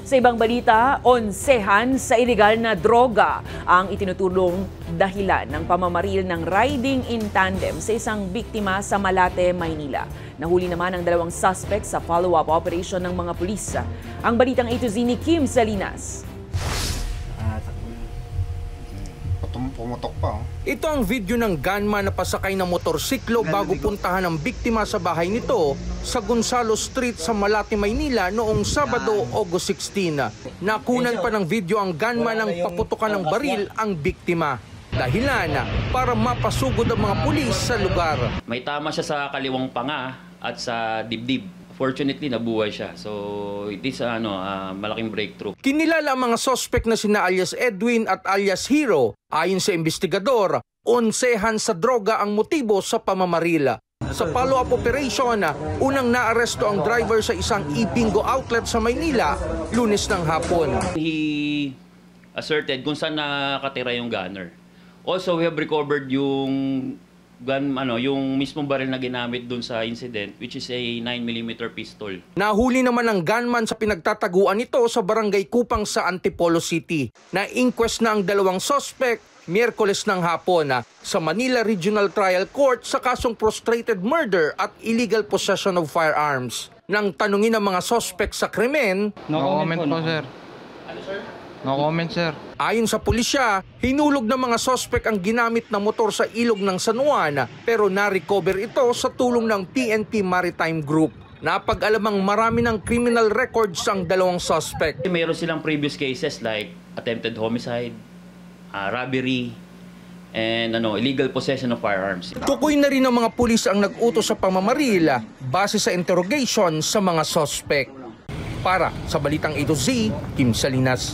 Sa ibang balita, onsehan sa ilegal na droga ang itinutulong dahilan ng pamamaril ng riding in tandem sa isang biktima sa Malate, Maynila. Nahuli naman ang dalawang suspect sa follow-up operation ng mga pulis. Ang balitang A to Z ni Kim Salinas. Pumutok pa. Ito ang video ng gunman na pasakay ng motorsiklo bago puntahan ang biktima sa bahay nito sa Gonzalo Street sa Malate, Maynila noong Sabado, August 16. Nakunan pa ng video ang gunman ng paputukan ng baril ang biktima. Dahilan para mapasugod ang mga pulis sa lugar. May tama siya sa kaliwang panga at sa dibdib. Fortunately, nabuhay siya. So, it is malaking breakthrough. Kinilala ang mga suspect na sina alias Edwin at alias Hero. Ayon sa investigador, onsehan sa droga ang motibo sa pamamaril. Sa follow-up operation, unang naaresto ang driver sa isang e-bingo outlet sa Maynila, Lunes ng hapon. He asserted kung saan nakatira yung gunner. Also, we have recovered yung yung mismong baril na ginamit dun sa incident, which is a 9mm pistol. Nahuli naman ang gunman sa pinagtataguan nito sa Barangay Kupang sa Antipolo City. Na-inquest na ang dalawang suspect Miyerkules ng hapon sa Manila Regional Trial Court sa kasong prostrated murder at illegal possession of firearms. Nang tanungin ang mga suspect sa krimen, No comment po, sir. Ano, sir? No comment, sir. Ayon sa pulisya, hinulog ng mga sospek ang ginamit na motor sa ilog ng San Juan pero na-recover ito sa tulong ng PNP Maritime Group. Napag-alamang marami ng criminal records ang dalawang sospek. Mayroon silang previous cases like attempted homicide, robbery, and illegal possession of firearms. Tukoy na rin ng mga pulis ang nag-utos sa pamamaril base sa interrogation sa mga sospek. Para sa Balitang A to Z, Kim Salinas.